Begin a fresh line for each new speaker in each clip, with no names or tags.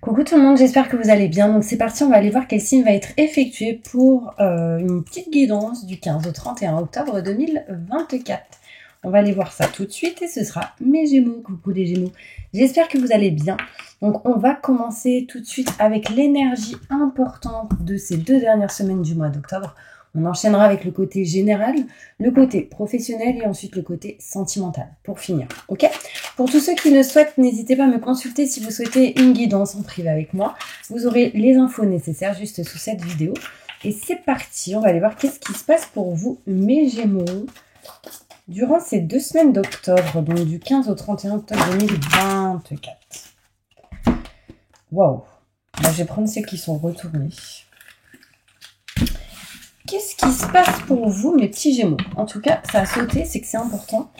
Coucou tout le monde, j'espère que vous allez bien. Donc c'est parti, on va aller voir quel signe va être effectué pour une petite guidance du 15 au 31 octobre 2024. On va aller voir ça tout de suite et ce sera mes Gémeaux. Coucou les Gémeaux, j'espère que vous allez bien. Donc on va commencer tout de suite avec l'énergie importante de ces 2 dernières semaines du mois d'octobre. On enchaînera avec le côté général, le côté professionnel et ensuite le côté sentimental pour finir. Ok ? Pour tous ceux qui le souhaitent, n'hésitez pas à me consulter si vous souhaitez une guidance en privé avec moi. Vous aurez les infos nécessaires juste sous cette vidéo. Et c'est parti, on va aller voir qu'est-ce qui se passe pour vous, mes Gémeaux, durant ces 2 semaines d'octobre, donc du 15 au 31 octobre 2024. Waouh, je vais prendre ceux qui sont retournés. Qu'est-ce qui se passe pour vous, mes petits Gémeaux? En tout cas, ça a sauté, c'est que c'est important.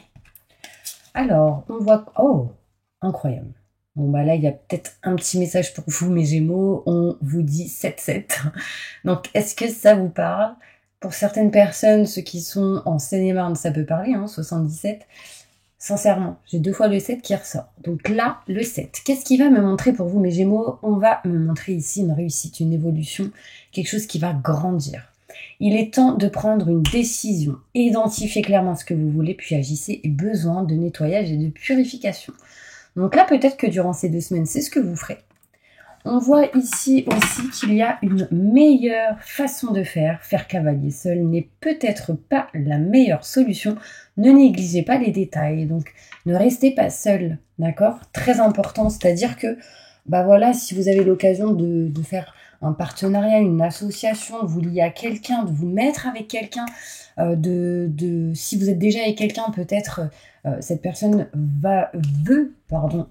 Alors, on voit... Oh, incroyable. Bon, bah là, il y a peut-être un petit message pour vous, mes Gémeaux. On vous dit 7-7. Donc, est-ce que ça vous parle? Pour certaines personnes, ceux qui sont en Seine-et-Marne, ça peut parler, 77. Sincèrement, j'ai 2 fois le 7 qui ressort. Donc là, le 7. Qu'est-ce qui va me montrer pour vous, mes Gémeaux? On va me montrer ici une réussite, une évolution, quelque chose qui va grandir. Il est temps de prendre une décision. Identifiez clairement ce que vous voulez, puis agissez et besoin de nettoyage et de purification. Donc là, peut-être que durant ces 2 semaines, c'est ce que vous ferez. On voit ici aussi qu'il y a une meilleure façon de faire. Faire cavalier seul n'est peut-être pas la meilleure solution. Ne négligez pas les détails. Donc, ne restez pas seul, d'accord? Très important, c'est-à-dire que, voilà, si vous avez l'occasion de faire un partenariat, une association, de vous lier à quelqu'un, de vous mettre avec quelqu'un, si vous êtes déjà avec quelqu'un, peut-être cette personne veut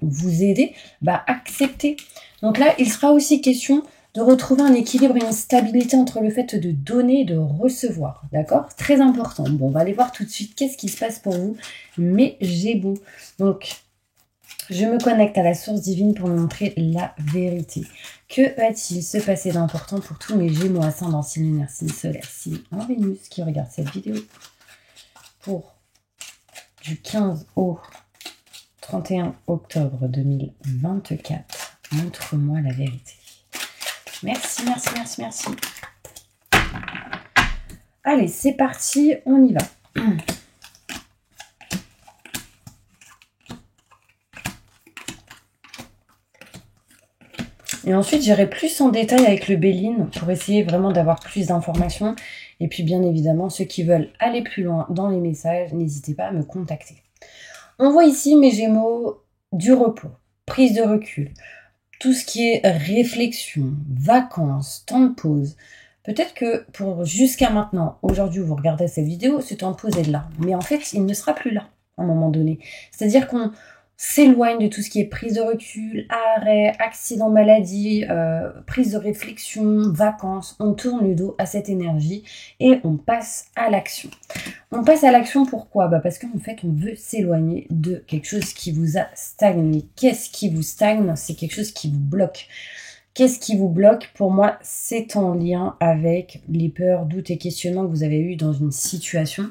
vous aider, acceptez. Donc là, il sera aussi question de retrouver un équilibre et une stabilité entre le fait de donner et de recevoir, d'accord? Très important. Bon, on va aller voir tout de suite qu'est-ce qui se passe pour vous, mes Gémeaux. Donc, je me connecte à la source divine pour me montrer la vérité. Que va-t-il se passer d'important pour tous mes Gémeaux, ascendant, signe lunaire, signe solaire, signe en Vénus qui regardent cette vidéo pour du 15 au 31 octobre 2024. Montre-moi la vérité. Merci, merci, merci, merci. Allez, c'est parti, on y va. Et ensuite, j'irai plus en détail avec le Béline pour essayer vraiment d'avoir plus d'informations. Et puis, bien évidemment, ceux qui veulent aller plus loin dans les messages, n'hésitez pas à me contacter. On voit ici, mes Gémeaux, du repos, prise de recul, tout ce qui est réflexion, vacances, temps de pause. Peut-être que pour jusqu'à maintenant, aujourd'hui où vous regardez cette vidéo, ce temps de pause est là. Mais en fait, il ne sera plus là à un moment donné. C'est-à-dire qu'on s'éloigne de tout ce qui est prise de recul, arrêt, accident, maladie, prise de réflexion, vacances. On tourne le dos à cette énergie et on passe à l'action. On passe à l'action pourquoi? Parce qu'en fait, on veut s'éloigner de quelque chose qui vous a stagné. Qu'est-ce qui vous stagne? C'est quelque chose qui vous bloque. Qu'est-ce qui vous bloque? Pour moi, c'est en lien avec les peurs, doutes et questionnements que vous avez eus dans une situation.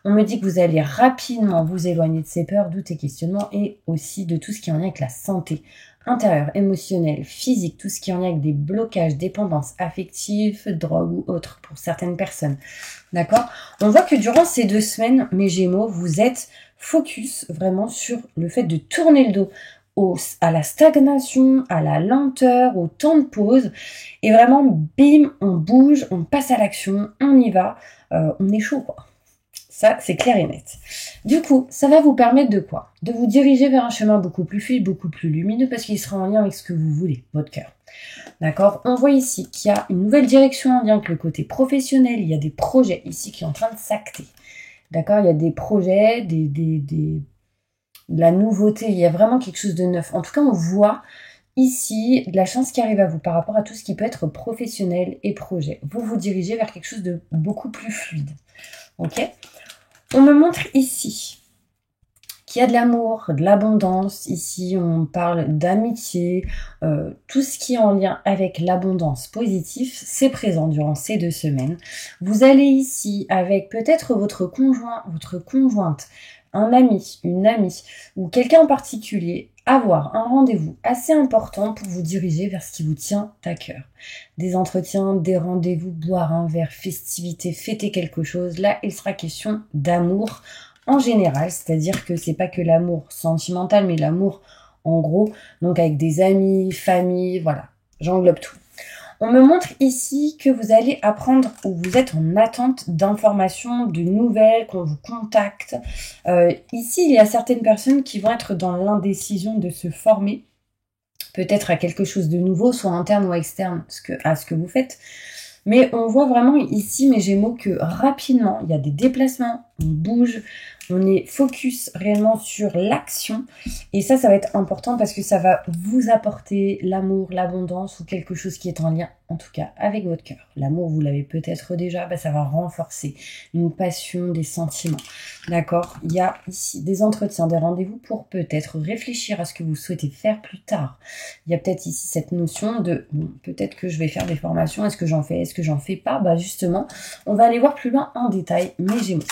On me dit que vous allez rapidement vous éloigner de ces peurs, doutes et questionnements et aussi de tout ce qui est en lien avec la santé intérieure, émotionnelle, physique, tout ce qui est en lien avec des blocages, dépendances affectives, drogue ou autres pour certaines personnes. D'accord? On voit que durant ces 2 semaines, mes Gémeaux, vous êtes focus vraiment sur le fait de tourner le dos à la stagnation, à la lenteur, au temps de pause. Et vraiment, bim, on bouge, on passe à l'action, on y va, on est chaud quoi. Ça, c'est clair et net. Du coup, ça va vous permettre de quoi? De vous diriger vers un chemin beaucoup plus fluide, beaucoup plus lumineux, parce qu'il sera en lien avec ce que vous voulez, votre cœur. D'accord? On voit ici qu'il y a une nouvelle direction en lien avec le côté professionnel. Il y a des projets ici qui sont en train de s'acter. D'accord? Il y a des projets, de la nouveauté. Il y a vraiment quelque chose de neuf. En tout cas, on voit ici de la chance qui arrive à vous par rapport à tout ce qui peut être professionnel et projet. Vous vous dirigez vers quelque chose de beaucoup plus fluide. Ok? On me montre ici qu'il y a de l'amour, de l'abondance. Ici, on parle d'amitié. Tout ce qui est en lien avec l'abondance positive, c'est présent durant ces 2 semaines. Vous allez ici avec peut-être votre conjoint, votre conjointe, un ami, une amie ou quelqu'un en particulier, avoir un rendez-vous assez important pour vous diriger vers ce qui vous tient à cœur. Des entretiens, des rendez-vous, boire un verre, festivité, fêter quelque chose. Là, il sera question d'amour en général, c'est-à-dire que c'est pas que l'amour sentimental, mais l'amour en gros, donc avec des amis, famille, voilà, j'englobe tout. On me montre ici que vous allez apprendre ou vous êtes en attente d'informations, de nouvelles, qu'on vous contacte. Ici, il y a certaines personnes qui vont être dans l'indécision de se former, peut-être à quelque chose de nouveau, soit interne ou externe à ce que vous faites. Mais on voit vraiment ici, mes Gémeaux, que rapidement, il y a des déplacements, on bouge, on est focus réellement sur l'action. Et ça va être important parce que ça va vous apporter l'amour, l'abondance ou quelque chose qui est en lien, en tout cas, avec votre cœur. L'amour, vous l'avez peut-être déjà, ça va renforcer une passion, des sentiments. D'accord? Il y a ici des entretiens, des rendez-vous pour peut-être réfléchir à ce que vous souhaitez faire plus tard. Il y a peut-être ici cette notion de, bon, peut-être que je vais faire des formations, est-ce que j'en fais, est-ce que j'en fais pas? Justement, on va aller voir plus loin en détail, mes Gémeaux.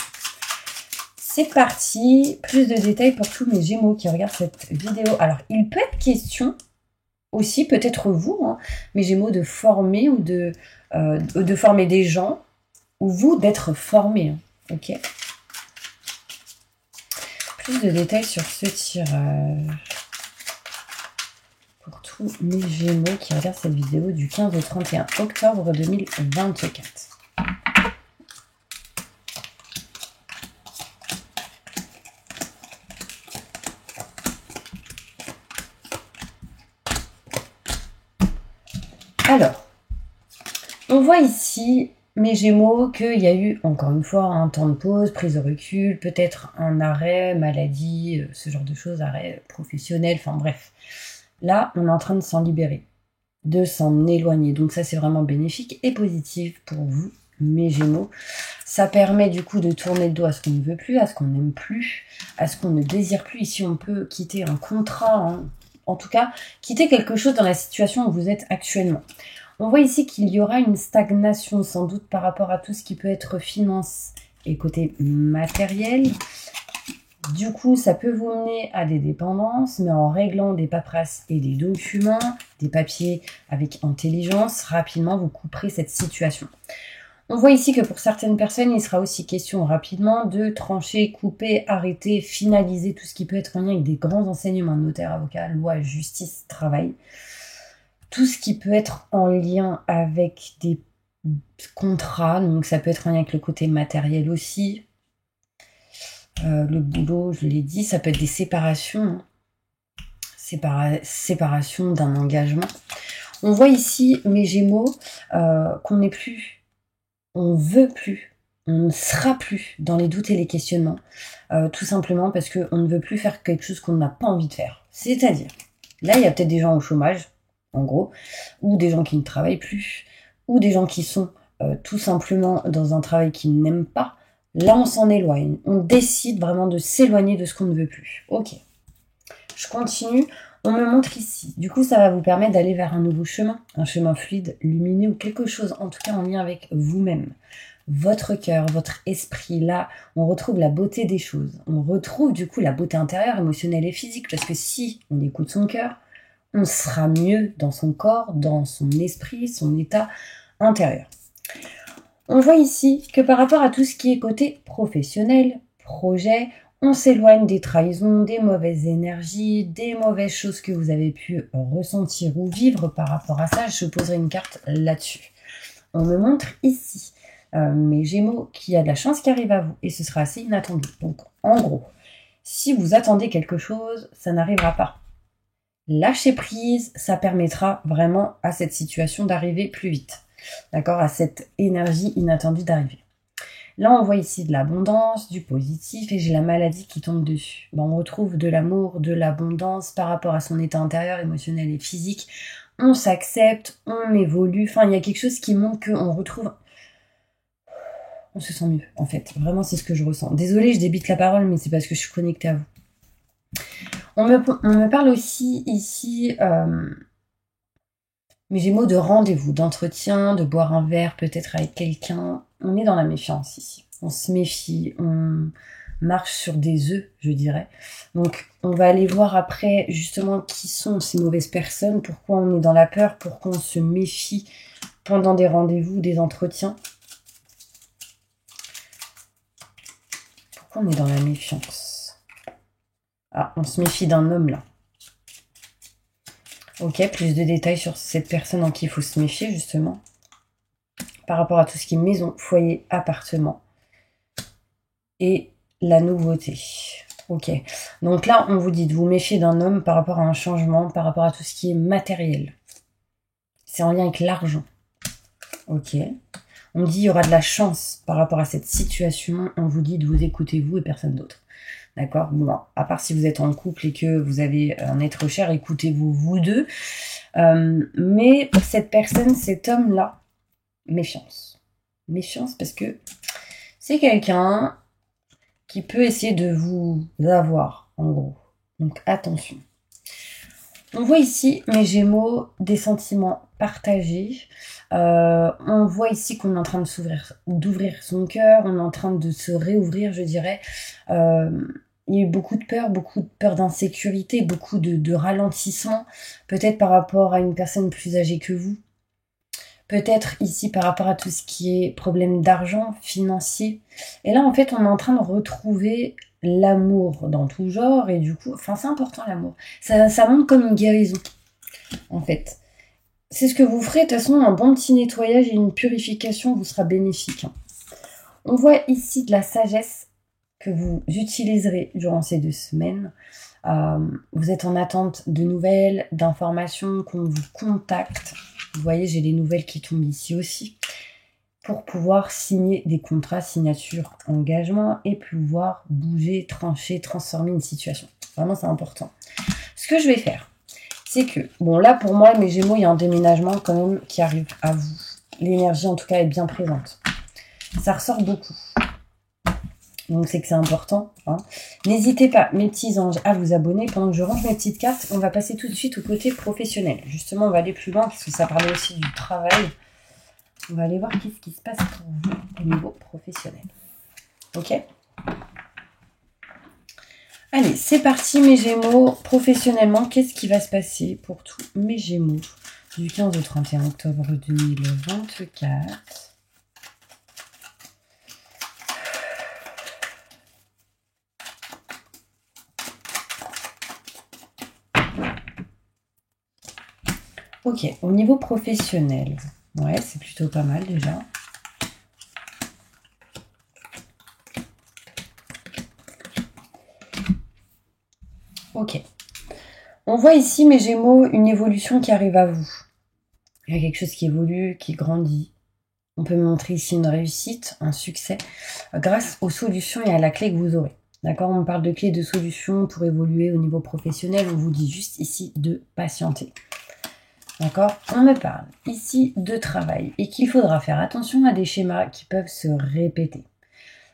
C'est parti, plus de détails pour tous mes Gémeaux qui regardent cette vidéo. Alors, il peut être question aussi, peut-être vous, mes Gémeaux, de former ou de former des gens, ou vous d'être formés, ok? Plus de détails sur ce tirage. Pour tous mes Gémeaux qui regardent cette vidéo du 15 au 31 octobre 2024. Alors, on voit ici, mes Gémeaux, qu'il y a eu, encore une fois, un temps de pause, prise de recul, peut-être un arrêt, maladie, ce genre de choses, arrêt professionnel, enfin bref. Là, on est en train de s'en libérer, de s'en éloigner. Donc ça, c'est vraiment bénéfique et positif pour vous, mes Gémeaux. Ça permet du coup de tourner le dos à ce qu'on ne veut plus, à ce qu'on n'aime plus, à ce qu'on ne désire plus. Ici, on peut quitter un contrat, en tout cas, quitter quelque chose dans la situation où vous êtes actuellement. On voit ici qu'il y aura une stagnation sans doute par rapport à tout ce qui peut être finance et côté matériel. Du coup, ça peut vous mener à des dépendances, mais en réglant des paperasses et des documents, des papiers avec intelligence, rapidement vous couperez cette situation. On voit ici que pour certaines personnes, il sera aussi question rapidement de trancher, couper, arrêter, finaliser tout ce qui peut être en lien avec des grands enseignements, notaire, avocat, loi, justice, travail. Tout ce qui peut être en lien avec des contrats, donc ça peut être en lien avec le côté matériel aussi. Le boulot, je l'ai dit, ça peut être des séparations, séparation d'un engagement. On voit ici, mes Gémeaux, qu'on n'est plus, on veut plus, on ne sera plus dans les doutes et les questionnements, tout simplement parce qu'on ne veut plus faire quelque chose qu'on n'a pas envie de faire. C'est-à-dire, là, il y a peut-être des gens au chômage, en gros, ou des gens qui ne travaillent plus, ou des gens qui sont tout simplement dans un travail qu'ils n'aiment pas. Là, on s'en éloigne. On décide vraiment de s'éloigner de ce qu'on ne veut plus. Ok. Je continue. On me montre ici. Du coup, ça va vous permettre d'aller vers un nouveau chemin. Un chemin fluide, lumineux ou quelque chose, en tout cas en lien avec vous-même. Votre cœur, votre esprit. Là, on retrouve la beauté des choses. On retrouve du coup la beauté intérieure, émotionnelle et physique. Parce que si on écoute son cœur, on sera mieux dans son corps, dans son esprit, son état intérieur. On voit ici que par rapport à tout ce qui est côté professionnel, projet, on s'éloigne des trahisons, des mauvaises énergies, des mauvaises choses que vous avez pu ressentir ou vivre par rapport à ça. Je poserai une carte là-dessus. On me montre ici mes Gémeaux qu'il y a de la chance qui arrive à vous et ce sera assez inattendu. Donc en gros, si vous attendez quelque chose, ça n'arrivera pas. Lâcher prise, ça permettra vraiment à cette situation d'arriver plus vite. D'accord, à cette énergie inattendue d'arriver. Là, on voit ici de l'abondance, du positif, et j'ai la maladie qui tombe dessus. On retrouve de l'amour, de l'abondance par rapport à son état intérieur, émotionnel et physique. On s'accepte, on évolue. Enfin, il y a quelque chose qui montre qu'on retrouve... On se sent mieux, en fait. Vraiment, c'est ce que je ressens. Désolée, je débite la parole, mais c'est parce que je suis connectée à vous. On me parle aussi ici... mes Gémeaux de rendez-vous, d'entretien, de boire un verre peut-être avec quelqu'un. On est dans la méfiance ici. On se méfie, marche sur des œufs, je dirais. Donc, on va aller voir après, justement, qui sont ces mauvaises personnes, pourquoi on est dans la peur, pourquoi on se méfie pendant des rendez-vous, des entretiens. Pourquoi on est dans la méfiance? Ah, on se méfie d'un homme, là. Ok, plus de détails sur cette personne en qui il faut se méfier, justement. Par rapport à tout ce qui est maison, foyer, appartement. Et la nouveauté. Ok. Donc là, on vous dit de vous méfier d'un homme par rapport à un changement, par rapport à tout ce qui est matériel. C'est en lien avec l'argent. Ok. On dit il y aura de la chance par rapport à cette situation. On vous dit de vous écouter vous et personne d'autre. D'accord? Bon, à part si vous êtes en couple et que vous avez un être cher, écoutez-vous vous deux. Mais pour cette personne, cet homme-là, méfiance. Méfiance parce que c'est quelqu'un qui peut essayer de vous avoir, en gros. Donc attention. On voit ici, mes Gémeaux, des sentiments partagés. On voit ici qu'on est en train d'ouvrir son cœur, on est en train de se réouvrir, je dirais. Il y a eu beaucoup de peur d'insécurité, beaucoup de ralentissement, peut-être par rapport à une personne plus âgée que vous. Peut-être ici par rapport à tout ce qui est problème d'argent, financier. Et là, en fait, on est en train de retrouver l'amour dans tout genre. Et du coup, enfin, c'est important l'amour. Ça monte comme une guérison, en fait. C'est ce que vous ferez. De toute façon, un bon petit nettoyage et une purification vous sera bénéfique. On voit ici de la sagesse que vous utiliserez durant ces 2 semaines. Vous êtes en attente de nouvelles, d'informations, qu'on vous contacte. Vous voyez, j'ai les nouvelles qui tombent ici aussi. Pour pouvoir signer des contrats, signature, engagement et pouvoir bouger, trancher, transformer une situation. Vraiment, c'est important. Ce que je vais faire, c'est que, bon là pour moi, mes Gémeaux, il y a un déménagement quand même qui arrive à vous. L'énergie en tout cas est bien présente. Ça ressort beaucoup. Donc c'est que c'est important. Hein. N'hésitez pas, mes petits anges, à vous abonner. Pendant que je range mes petites cartes, on va passer tout de suite au côté professionnel. Justement, on va aller plus loin parce que ça parlait aussi du travail. On va aller voir qu'est-ce qui se passe pour vous au niveau professionnel. Ok? Allez, c'est parti mes Gémeaux. Professionnellement, qu'est-ce qui va se passer pour tous mes Gémeaux du 15 au 31 octobre 2024? Ok, au niveau professionnel, ouais, c'est plutôt pas mal déjà. Ok. On voit ici, mes Gémeaux, une évolution qui arrive à vous. Il y a quelque chose qui évolue, qui grandit. On peut me montrer ici une réussite, un succès, grâce aux solutions et à la clé que vous aurez. D'accord? On parle de clés de solutions pour évoluer au niveau professionnel. On vous dit juste ici de patienter. D'accord? On me parle ici de travail et qu'il faudra faire attention à des schémas qui peuvent se répéter.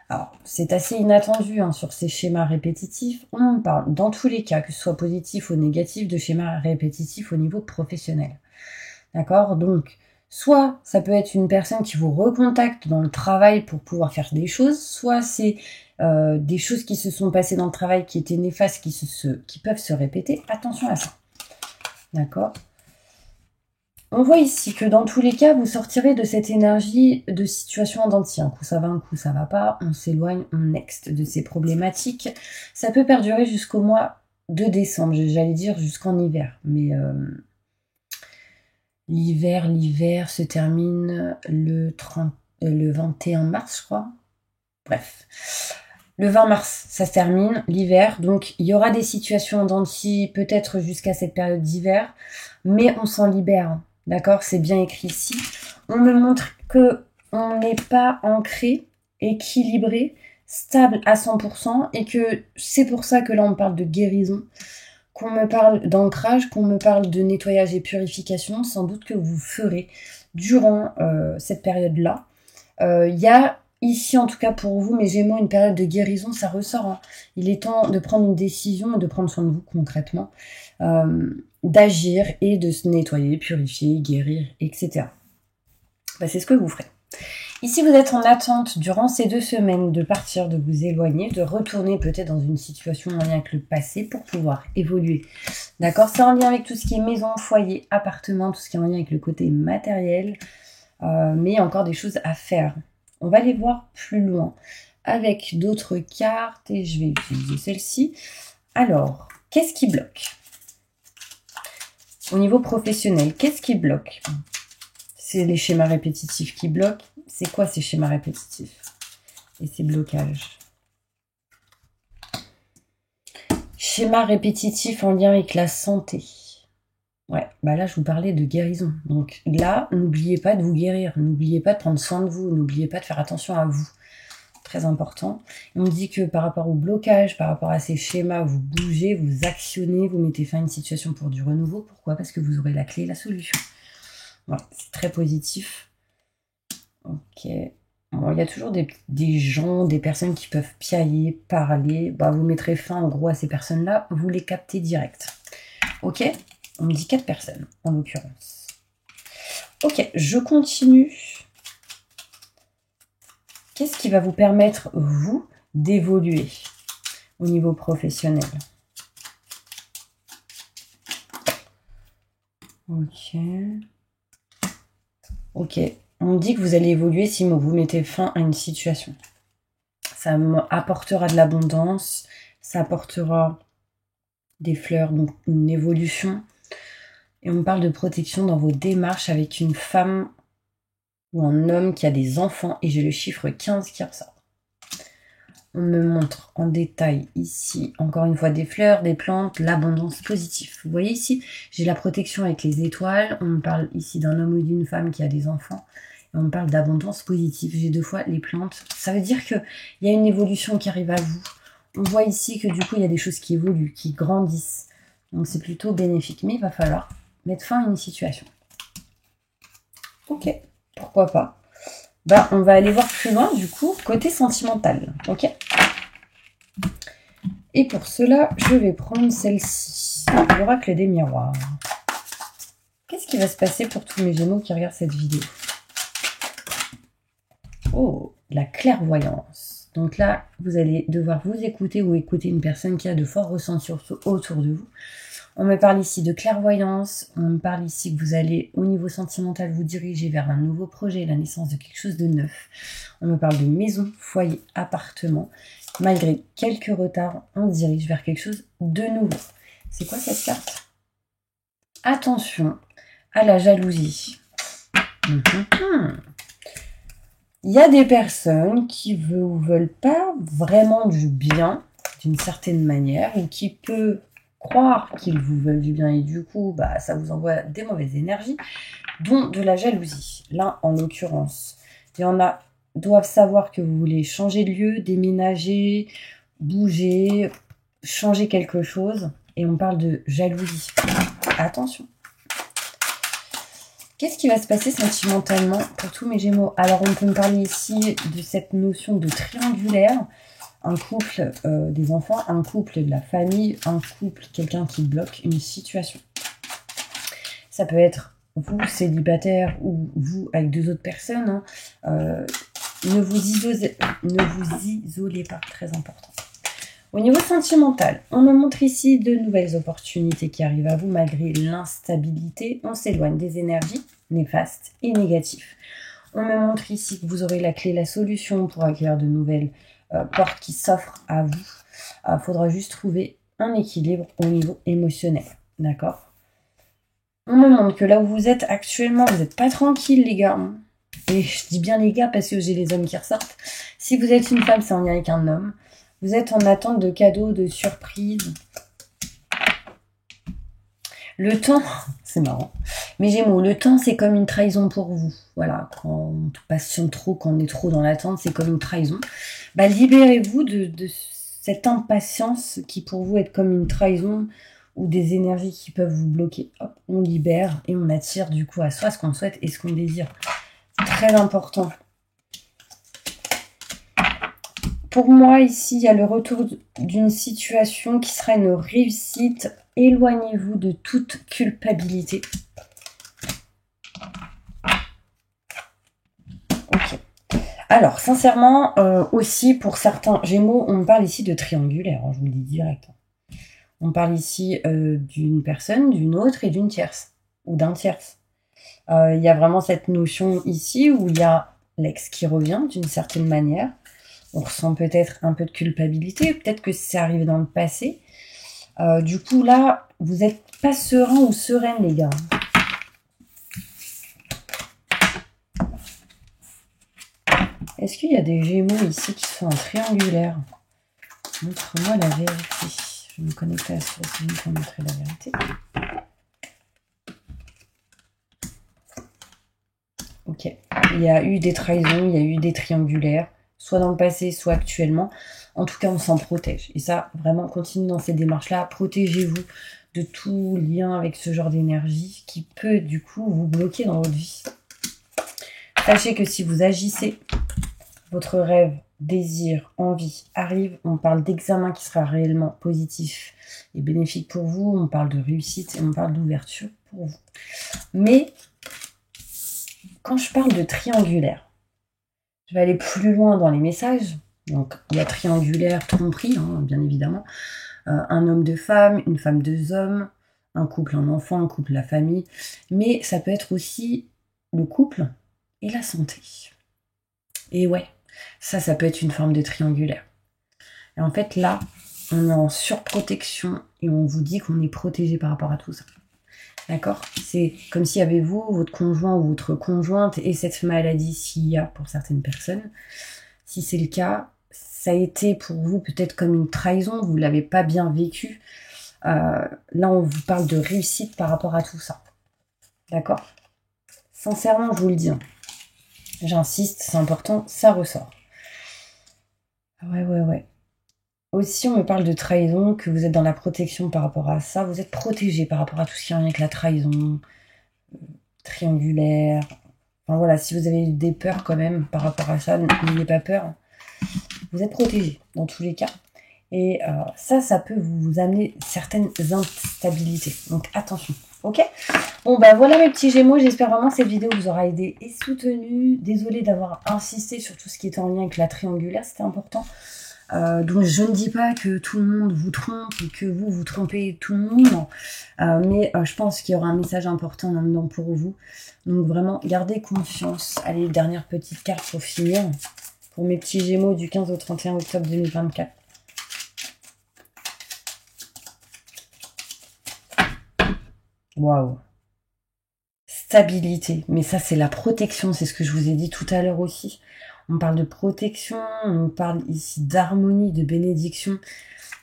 Alors, c'est assez inattendu hein, sur ces schémas répétitifs. On me parle dans tous les cas, que ce soit positif ou négatif, de schémas répétitifs au niveau professionnel. D'accord? Donc, soit ça peut être une personne qui vous recontacte dans le travail pour pouvoir faire des choses, soit c'est des choses qui se sont passées dans le travail qui étaient néfastes, qui peuvent se répéter. Attention à ça. D'accord? On voit ici que dans tous les cas, vous sortirez de cette énergie de situation en dents de scie. Un coup ça va, un coup ça va pas. On s'éloigne, on next de ces problématiques. Ça peut perdurer jusqu'au mois de décembre, j'allais dire jusqu'en hiver. Mais l'hiver se termine le 21 mars, je crois. Bref. Le 20 mars, ça se termine, l'hiver. Donc, il y aura des situations en dents de scie, peut-être jusqu'à cette période d'hiver. Mais on s'en libère. D'accord? C'est bien écrit ici. On me montre que on n'est pas ancré, équilibré, stable à 100% et que c'est pour ça que là, on parle de guérison. Qu'on me parle d'ancrage, qu'on me parle de nettoyage et purification, sans doute que vous ferez durant cette période-là. Il y a ici, en tout cas pour vous, mes Gémeaux, une période de guérison, ça ressort. Hein. Il est temps de prendre une décision, de prendre soin de vous concrètement, d'agir et de se nettoyer, purifier, guérir, etc. Bah, c'est ce que vous ferez. Ici, vous êtes en attente durant ces 2 semaines de partir, de vous éloigner, de retourner peut-être dans une situation en lien avec le passé pour pouvoir évoluer. D'accord? C'est en lien avec tout ce qui est maison, foyer, appartement, tout ce qui est en lien avec le côté matériel, mais il y a encore des choses à faire. On va les voir plus loin avec d'autres cartes et je vais utiliser celle-ci. Alors, qu'est-ce qui bloque? Au niveau professionnel, qu'est-ce qui bloque? C'est les schémas répétitifs qui bloquent. C'est quoi ces schémas répétitifs et ces blocages? Schéma répétitif en lien avec la santé. Ouais, bah là, je vous parlais de guérison. Donc là, n'oubliez pas de vous guérir. N'oubliez pas de prendre soin de vous. N'oubliez pas de faire attention à vous. Très important. Et on dit que par rapport au blocage, par rapport à ces schémas, vous bougez, vous actionnez, vous mettez fin à une situation pour du renouveau. Pourquoi? Parce que vous aurez la clé et la solution. Voilà, c'est très positif. Ok. Bon, il y a toujours des gens, des personnes qui peuvent piailler, parler. Bah, vous mettrez fin en gros à ces personnes-là. Vous les captez direct. Ok? On me dit 4 personnes en l'occurrence. Ok, je continue. Qu'est-ce qui va vous permettre, vous, d'évoluer au niveau professionnel? Ok. Ok. On me dit que vous allez évoluer si vous mettez fin à une situation. Ça apportera de l'abondance, ça apportera des fleurs, donc une évolution. Et on parle de protection dans vos démarches avec une femme ou un homme qui a des enfants. Et j'ai le chiffre 15 qui ressort. On me montre en détail ici, encore une fois, des fleurs, des plantes, l'abondance positive. Vous voyez ici, j'ai la protection avec les étoiles. On me parle ici d'un homme ou d'une femme qui a des enfants. Et on me parle d'abondance positive. J'ai 2 fois les plantes. Ça veut dire qu'il y a une évolution qui arrive à vous. On voit ici que du coup, il y a des choses qui évoluent, qui grandissent. Donc c'est plutôt bénéfique. Mais il va falloir mettre fin à une situation. Ok, pourquoi pas. Bah, on va aller voir plus loin, du coup, côté sentimental. Ok. Et pour cela, je vais prendre celle-ci. L'oracle des miroirs. Qu'est-ce qui va se passer pour tous mes Gémeaux qui regardent cette vidéo? Oh, la clairvoyance. Donc là, vous allez devoir vous écouter ou écouter une personne qui a de forts ressentis autour de vous. On me parle ici de clairvoyance, on me parle ici que vous allez, au niveau sentimental, vous diriger vers un nouveau projet, la naissance de quelque chose de neuf. On me parle de maison, foyer, appartement. Malgré quelques retards, on dirige vers quelque chose de nouveau. C'est quoi cette carte? Attention à la jalousie. Il y a des personnes qui ne veulent pas vraiment du bien, d'une certaine manière, ou qui peuvent croire qu'ils vous veulent du bien et du coup, bah, ça vous envoie des mauvaises énergies, dont de la jalousie. Là, en l'occurrence, il y en a doivent savoir que vous voulez changer de lieu, déménager, bouger, changer quelque chose, et on parle de jalousie. Attention. Qu'est-ce qui va se passer sentimentalement pour tous mes Gémeaux? Alors, on peut me parler ici de cette notion de triangulaire. Un couple, des enfants, un couple de la famille, un couple, quelqu'un qui bloque une situation. Ça peut être vous, célibataire, ou vous avec 2 autres personnes. Hein. Ne vous isolez pas, très important. Au niveau sentimental, on me montre ici de nouvelles opportunités qui arrivent à vous malgré l'instabilité. On s'éloigne des énergies néfastes et négatives. On me montre ici que vous aurez la clé, la solution pour acquérir de nouvelles portes qui s'offrent à vous. Il faudra juste trouver un équilibre au niveau émotionnel. D'accord? On me montre que là où vous êtes actuellement, vous n'êtes pas tranquille, les gars. Et je dis bien les gars parce que j'ai les hommes qui ressortent. Si vous êtes une femme, c'est en lien avec un homme. Vous êtes en attente de cadeaux, de surprises. Le temps, c'est marrant. Mais Gémeaux, le temps, c'est comme une trahison pour vous. Voilà, quand on patiente trop, quand on est trop dans l'attente, c'est comme une trahison. Bah, libérez-vous de cette impatience qui pour vous est comme une trahison ou des énergies qui peuvent vous bloquer. Hop, on libère et on attire du coup à soi ce qu'on souhaite et ce qu'on désire. Très important. Pour moi, ici, il y a le retour d'une situation qui sera une réussite. Éloignez-vous de toute culpabilité. Ok. Alors, sincèrement, aussi pour certains Gémeaux, on me parle ici de triangulaire, hein, je vous le dis direct. On parle ici d'une personne, d'une autre et d'une tierce, ou d'un tierce. Il y a vraiment cette notion ici où il y a l'ex qui revient d'une certaine manière. On ressent peut-être un peu de culpabilité, peut-être que c'est arrivé dans le passé. Du coup, là, vous n'êtes pas serein ou sereine, les gars. Est-ce qu'il y a des Gémeaux ici qui sont en triangulaire? Montre-moi la vérité. Je vais me connecter à ce film pour montrer la vérité. Ok. Il y a eu des trahisons, il y a eu des triangulaires, soit dans le passé, soit actuellement. En tout cas, on s'en protège. Et ça, vraiment, continuez dans ces démarches-là. Protégez-vous de tout lien avec ce genre d'énergie qui peut, du coup, vous bloquer dans votre vie. Sachez que si vous agissez, votre rêve, désir, envie arrive. On parle d'examen qui sera réellement positif et bénéfique pour vous. On parle de réussite et on parle d'ouverture pour vous. Mais quand je parle de triangulaire, je vais aller plus loin dans les messages. Donc, il y a triangulaire, tromperie, hein, bien évidemment. Un homme de femme, une femme deux hommes, un couple, un enfant, un couple, la famille. Mais ça peut être aussi le couple et la santé. Et ouais, ça peut être une forme de triangulaire. Et en fait, là, on est en surprotection et on vous dit qu'on est protégé par rapport à tout ça. D'accord? C'est comme s'il y avait vous, votre conjoint ou votre conjointe et cette maladie s'il y a pour certaines personnes. Si c'est le cas, ça a été pour vous peut-être comme une trahison, vous ne l'avez pas bien vécu. Là, on vous parle de réussite par rapport à tout ça. D'accord? Sincèrement, je vous le dis. J'insiste, c'est important, ça ressort. Ouais. Aussi, on me parle de trahison, que vous êtes dans la protection par rapport à ça. Vous êtes protégé par rapport à tout ce qui est en lien avec la trahison, triangulaire. Enfin voilà, si vous avez eu des peurs quand même par rapport à ça, n'ayez pas peur. Vous êtes protégé dans tous les cas. Et ça peut vous amener certaines instabilités. Donc attention, ok? Bon bah voilà mes petits Gémeaux, j'espère vraiment que cette vidéo vous aura aidé et soutenu. Désolée d'avoir insisté sur tout ce qui était en lien avec la triangulaire, c'était important. Donc je ne dis pas que tout le monde vous trompe et que vous trompez tout le monde, mais je pense qu'il y aura un message important là-dedans pour vous. Donc vraiment, gardez confiance. Allez, dernière petite carte pour finir, pour mes petits Gémeaux du 15 au 31 octobre 2024. Waouh! Stabilité, mais ça c'est la protection, c'est ce que je vous ai dit tout à l'heure aussi. On parle de protection, on parle ici d'harmonie, de bénédiction.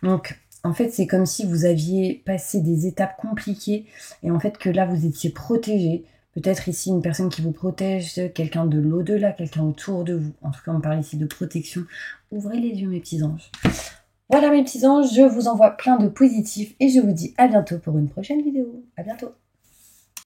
Donc, en fait, c'est comme si vous aviez passé des étapes compliquées et en fait que là, vous étiez protégé. Peut-être ici une personne qui vous protège, quelqu'un de l'au-delà, quelqu'un autour de vous. En tout cas, on parle ici de protection. Ouvrez les yeux, mes petits anges. Voilà, mes petits anges, je vous envoie plein de positifs et je vous dis à bientôt pour une prochaine vidéo. À bientôt.